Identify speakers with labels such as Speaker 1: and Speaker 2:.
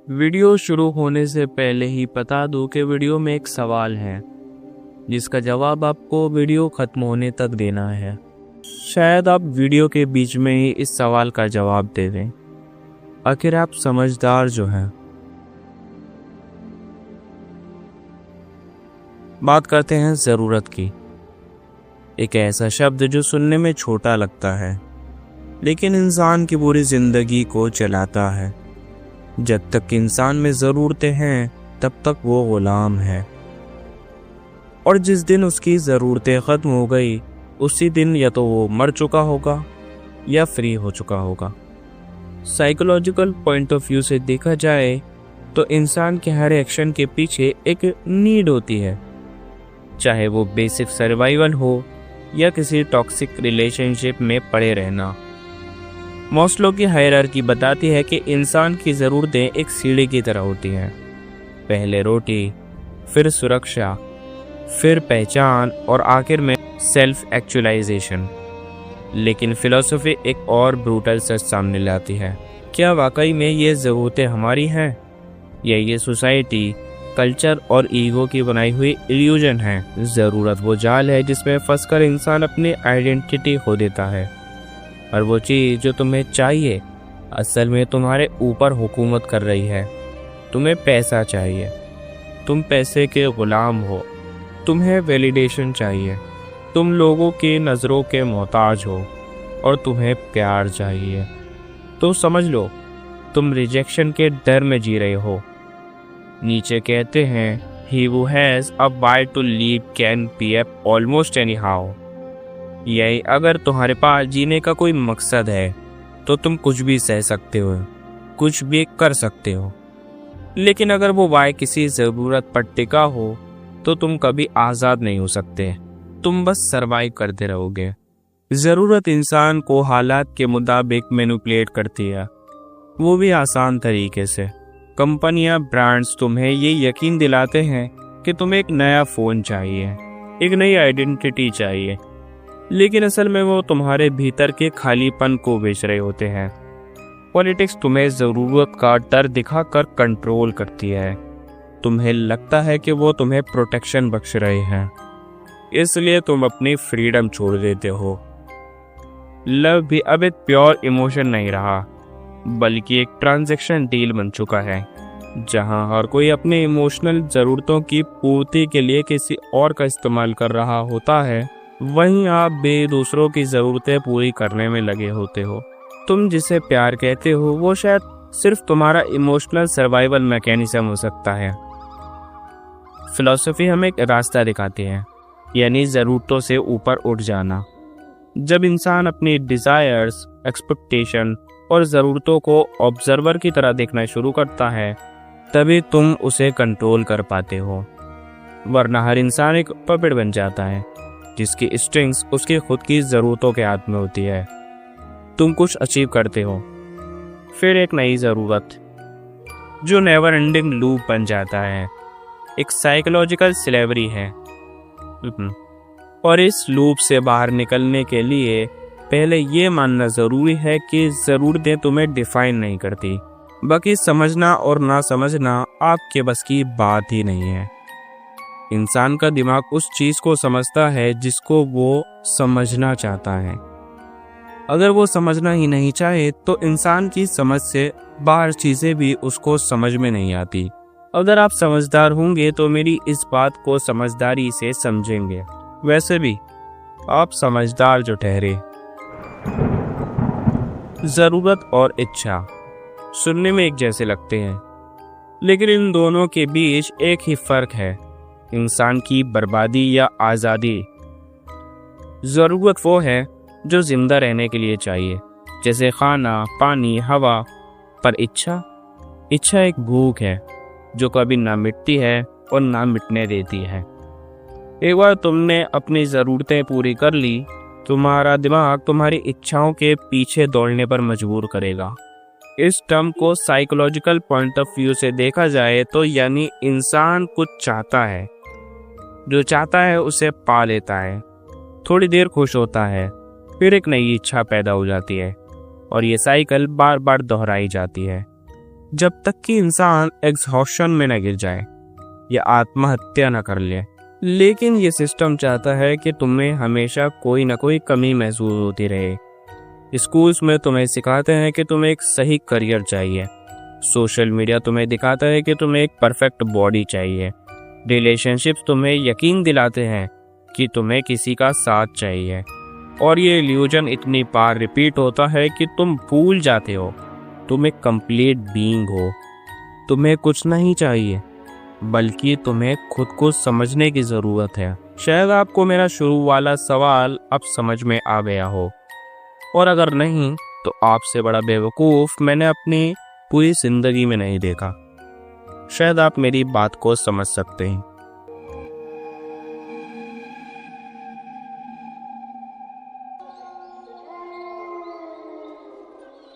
Speaker 1: Video शुरू होने से पहले ही बता दूं कि वीडियो में एक सवाल है जिसका जवाब आपको वीडियो खत्म होने तक देना है। शायद आप वीडियो के बीच में ही इस सवाल का जवाब दे दें। आखिर आप समझदार जो हैं। बात करते हैं ज़रूरत की। एक ऐसा शब्द जो सुनने में छोटा लगता है लेकिन इंसान की पूरी ज़िंदगी को चलाता है। जब तक इंसान में ज़रूरतें हैं तब तक वो ग़ुलाम है, और जिस दिन उसकी ज़रूरतें ख़त्म हो गई उसी दिन या तो वो मर चुका होगा या फ्री हो चुका होगा। साइकोलॉजिकल पॉइंट ऑफ व्यू से देखा जाए तो इंसान के हर एक्शन के पीछे एक नीड होती है, चाहे वो बेसिक सर्वाइवल हो या किसी टॉक्सिक रिलेशनशिप में पड़े रहना। मास्लो की हायरार्की बताती है कि इंसान की ज़रूरतें एक सीढ़ी की तरह होती हैं। पहले रोटी, फिर सुरक्षा, फिर पहचान और आखिर में सेल्फ एक्चुअलाइजेशन। लेकिन फिलॉसफी एक और ब्रूटल सच सामने लाती है। क्या वाकई में ये ज़रूरतें हमारी हैं या ये सोसाइटी, कल्चर और ईगो की बनाई हुई इल्यूजन है? ज़रूरत वो जाल है जिसमें फंसकर इंसान अपनी आइडेंटिटी खो देता है, और वो चीज़ जो तुम्हें चाहिए असल में तुम्हारे ऊपर हुकूमत कर रही है। तुम्हें पैसा चाहिए, तुम पैसे के ग़ुलाम हो। तुम्हें वैलिडेशन चाहिए, तुम लोगों की नज़रों के मोहताज हो। और तुम्हें प्यार चाहिए तो समझ लो तुम रिजेक्शन के डर में जी रहे हो। नीचे कहते हैं, ही who has a why to live can be up almost anyhow। यही अगर तुम्हारे पास जीने का कोई मकसद है तो तुम कुछ भी सह सकते हो, कुछ भी कर सकते हो। लेकिन अगर वो वाय किसी ज़रूरत पर टिका हो तो तुम कभी आज़ाद नहीं हो सकते। तुम बस सरवाइव करते रहोगे। ज़रूरत इंसान को हालात के मुताबिक मैनिपुलेट करती है, वो भी आसान तरीके से। कंपनियां, ब्रांड्स तुम्हें ये यकीन दिलाते हैं कि तुम्हें एक नया फ़ोन चाहिए, एक नई आइडेंटिटी चाहिए, लेकिन असल में वो तुम्हारे भीतर के खालीपन को बेच रहे होते हैं। पॉलिटिक्स तुम्हें ज़रूरत का डर दिखाकर कंट्रोल करती है। तुम्हें लगता है कि वो तुम्हें प्रोटेक्शन बख्श रहे हैं, इसलिए तुम अपनी फ्रीडम छोड़ देते हो। लव भी अब एक प्योर इमोशन नहीं रहा, बल्कि एक ट्रांजैक्शन डील बन चुका है, जहां हर कोई अपने इमोशनल ज़रूरतों की पूर्ति के लिए किसी और का इस्तेमाल कर रहा होता है। वहीं आप भी दूसरों की ज़रूरतें पूरी करने में लगे होते हो। तुम जिसे प्यार कहते हो वो शायद सिर्फ तुम्हारा इमोशनल सर्वाइवल मैकेनिज्म हो सकता है। फिलॉसफी हमें एक रास्ता दिखाती है, यानी ज़रूरतों से ऊपर उठ जाना। जब इंसान अपनी डिज़ायर्स, एक्सपेक्टेशन और ज़रूरतों को ऑब्जर्वर की तरह देखना शुरू करता है, तभी तुम उसे कंट्रोल कर पाते हो। वरना हर इंसान एक पपेट बन जाता है जिसकी स्ट्रिंग्स उसकी खुद की ज़रूरतों के हाथ में होती है। तुम कुछ अचीव करते हो, फिर एक नई ज़रूरत, जो नेवर एंडिंग लूप बन जाता है। एक साइकोलॉजिकल स्लेवरी है। और इस लूप से बाहर निकलने के लिए पहले ये मानना ज़रूरी है कि ज़रूरतें तुम्हें डिफ़ाइन नहीं करती, बाकी समझना और ना समझना आपके बस की बात ही नहीं है। इंसान का दिमाग उस चीज़ को समझता है जिसको वो समझना चाहता है। अगर वो समझना ही नहीं चाहे तो इंसान की समझ से बाहर चीज़ें भी उसको समझ में नहीं आती। अगर आप समझदार होंगे तो मेरी इस बात को समझदारी से समझेंगे। वैसे भी आप समझदार जो ठहरे। ज़रूरत और इच्छा सुनने में एक जैसे लगते हैं, लेकिन इन दोनों के बीच एक ही फ़र्क है, इंसान की बर्बादी या आज़ादी। ज़रूरत वो है जो ज़िंदा रहने के लिए चाहिए, जैसे खाना, पानी, हवा। पर इच्छा एक भूख है जो कभी ना मिटती है और ना मिटने देती है। एक बार तुमने अपनी ज़रूरतें पूरी कर ली, तुम्हारा दिमाग तुम्हारी इच्छाओं के पीछे दौड़ने पर मजबूर करेगा। इस टर्म को साइकोलॉजिकल पॉइंट ऑफ व्यू से देखा जाए तो यानी इंसान कुछ चाहता है, जो चाहता है उसे पा लेता है, थोड़ी देर खुश होता है, फिर एक नई इच्छा पैदा हो जाती है और ये साइकिल बार बार दोहराई जाती है। जब तक कि इंसान एग्जॉशन में न गिर जाए या आत्महत्या न कर ले। लेकिन ये सिस्टम चाहता है कि तुम्हें हमेशा कोई ना कोई कमी महसूस होती रहे। स्कूल्स में तुम्हें सिखाते हैं कि तुम्हें एक सही करियर चाहिए। सोशल मीडिया तुम्हें दिखाता है कि तुम्हें एक परफेक्ट बॉडी चाहिए। रिलेशनशिप्स तुम्हें यकीन दिलाते हैं कि तुम्हें किसी का साथ चाहिए। और ये इल्यूजन इतनी बार रिपीट होता है कि तुम भूल जाते हो तुम एक कंप्लीट बीइंग हो। तुम्हें कुछ नहीं चाहिए, बल्कि तुम्हें खुद को समझने की ज़रूरत है। शायद आपको मेरा शुरू वाला सवाल अब समझ में आ गया हो, और अगर नहीं तो आपसे बड़ा बेवकूफ़ मैंने अपनी पूरी ज़िंदगी में नहीं देखा। शायद आप मेरी बात को समझ सकते हैं।